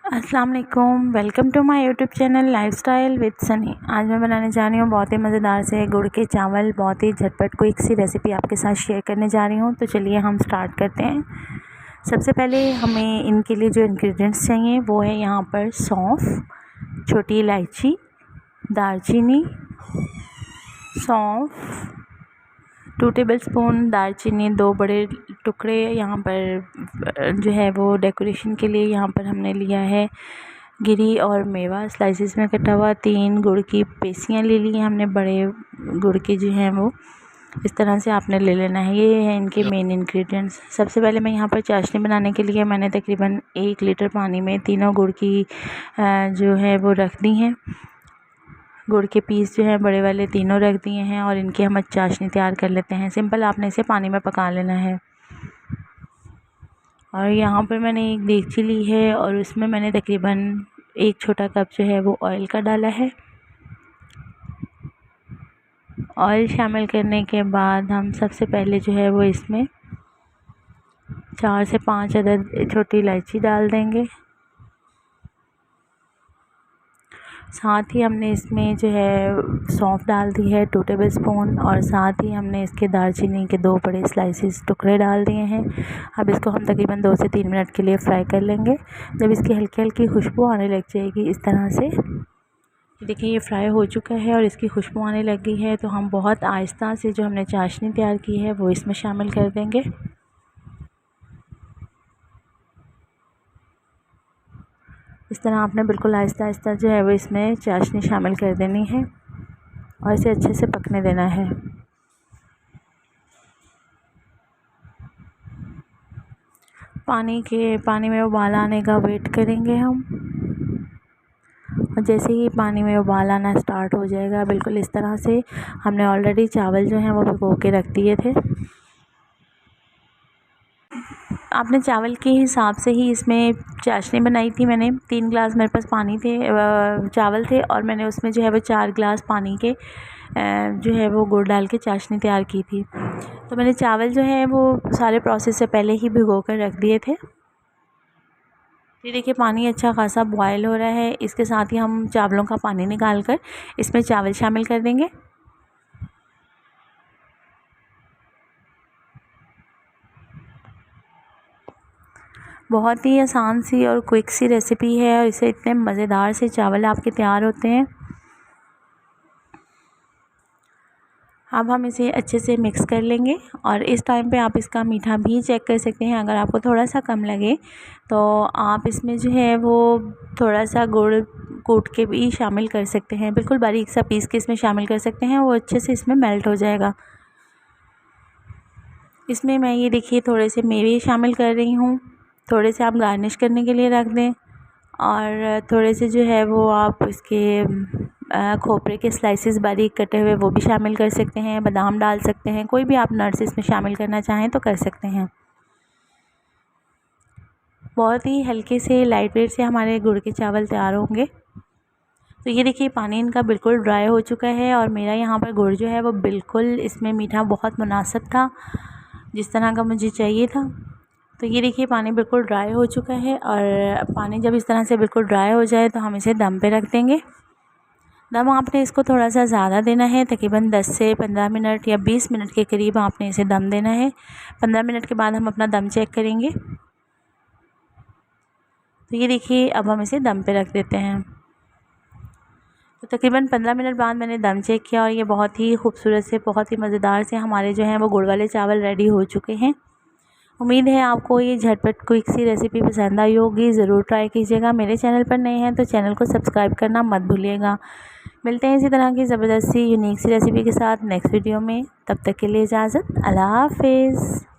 अस्सलाम वालेकुम, welcome to my YouTube channel lifestyle with Sunny. आज मैं बनाने जा रही हूँ बहुत ही मज़ेदार से गुड़ के चावल। बहुत ही झटपट क्विक सी रेसिपी आपके साथ शेयर करने जा रही हूँ। तो चलिए हम स्टार्ट करते हैं। सबसे पहले हमें इनके लिए जो इंग्रेडिएंट्स चाहिए वो है यहाँ पर सौंफ, छोटी इलायची, दालचीनी, सौंफ 2 टेबलस्पून, दालचीनी 2 बड़े टुकड़े। यहाँ पर जो है वो डेकोरेशन के लिए यहाँ पर हमने लिया है गिरी और मेवा स्लाइसिस में कटा हुआ। 3 गुड़ की पेसियाँ ले ली हैं हमने, बड़े गुड़ के जो हैं वो इस तरह से आपने ले लेना है। ये है इनके मेन इंग्रेडिएंट्स। सबसे पहले मैं यहाँ पर चाशनी बनाने के लिए मैंने तकरीबन 1 लीटर पानी में तीनों गुड़ की जो है वो रख दी हैं। गुड़ के पीस जो है बड़े वाले तीनों रख दिए हैं और इनकी हम चाशनी तैयार कर लेते हैं। सिंपल आपने इसे पानी में पका लेना है। और यहाँ पर मैंने एक देगची ली है और उसमें मैंने तकरीबन 1 छोटा कप जो है वो ऑयल का डाला है। ऑयल शामिल करने के बाद हम सबसे पहले जो है वो इसमें 4 से 5 अदद छोटी इलायची डाल देंगे। साथ ही हमने इसमें जो है सौंफ डाल दी है 2 टेबलस्पून और साथ ही हमने इसके दालचीनी के 2 बड़े स्लाइसिस टुकड़े डाल दिए हैं। अब इसको हम तकरीबन 2 से 3 मिनट के लिए फ्राई कर लेंगे। जब इसकी हल्की हल्की खुशबू आने लग जाएगी इस तरह से, देखिए ये फ्राई हो चुका है और इसकी खुशबू आने लग गई है, तो हम बहुत आहिस्ता से जो हमने चाशनी तैयार की है वो इसमें शामिल कर देंगे। इस तरह आपने बिल्कुल आहिस्ता आहिस्ता जो है वो इसमें चाशनी शामिल कर देनी है और इसे अच्छे से पकने देना है। पानी में उबाल आने का वेट करेंगे हम। और जैसे ही पानी में उबाल आना स्टार्ट हो जाएगा, बिल्कुल इस तरह से हमने ऑलरेडी चावल जो हैं वो भिगो के रख दिए थे। आपने चावल के हिसाब से ही इसमें चाशनी बनाई थी। मैंने 3 गिलास मेरे पास पानी थे, चावल थे और मैंने उसमें जो है वो 4 गिलास पानी के जो है वो गुड़ डाल के चाशनी तैयार की थी। तो मैंने चावल जो है वो सारे प्रोसेस से पहले ही भिगो कर रख दिए थे। ये देखिए पानी अच्छा खासा बॉयल हो रहा है। इसके साथ ही हम चावलों का पानी निकाल कर इसमें चावल शामिल कर देंगे। बहुत ही आसान सी और क्विक सी रेसिपी है और इसे इतने मज़ेदार से चावल आपके तैयार होते हैं। अब हम इसे अच्छे से मिक्स कर लेंगे और इस टाइम पे आप इसका मीठा भी चेक कर सकते हैं। अगर आपको थोड़ा सा कम लगे तो आप इसमें जो है वो थोड़ा सा गुड़ कूट के भी शामिल कर सकते हैं। बिल्कुल बारीक सा पीस के इसमें शामिल कर सकते हैं, वो अच्छे से इसमें मेल्ट हो जाएगा। इसमें मैं ये देखिए थोड़े से मेवे शामिल कर रही हूँ। थोड़े से आप गार्निश करने के लिए रख दें और थोड़े से जो है वो आप इसके खोपरे के स्लाइसेस बारीक कटे हुए वो भी शामिल कर सकते हैं। बादाम डाल सकते हैं, कोई भी आप नट्स इसमें शामिल करना चाहें तो कर सकते हैं। बहुत ही हल्के से लाइट वेट से हमारे गुड़ के चावल तैयार होंगे। तो ये देखिए पानी इनका बिल्कुल ड्राई हो चुका है और मेरा यहाँ पर गुड़ जो है वो बिल्कुल इसमें मीठा बहुत मुनासिब था, जिस तरह का मुझे चाहिए था। तो ये देखिए पानी बिल्कुल ड्राई हो चुका है और पानी जब इस तरह से बिल्कुल ड्राई हो जाए तो हम इसे दम पे रख देंगे। दम आपने इसको थोड़ा सा ज़्यादा देना है, तकरीबन 10 से 15 मिनट या 20 मिनट के करीब आपने इसे दम देना है। 15 मिनट के बाद हम अपना दम चेक करेंगे। तो ये देखिए अब हम इसे दम पे रख देते हैं। तो तकरीबन 15 मिनट बाद मैंने दम चेक किया और ये बहुत ही खूबसूरत से, बहुत ही मज़ेदार से हमारे जो हैं वो गुड़ वाले चावल रेडी हो चुके हैं। उम्मीद है आपको ये झटपट क्विक सी रेसिपी पसंद आई होगी। ज़रूर ट्राई कीजिएगा। मेरे चैनल पर नए हैं तो चैनल को सब्सक्राइब करना मत भूलिएगा। मिलते हैं इसी तरह की ज़बरदस्त सी यूनिक सी रेसिपी के साथ नेक्स्ट वीडियो में। तब तक के लिए इजाज़त। अल्लाह हाफ़िज़।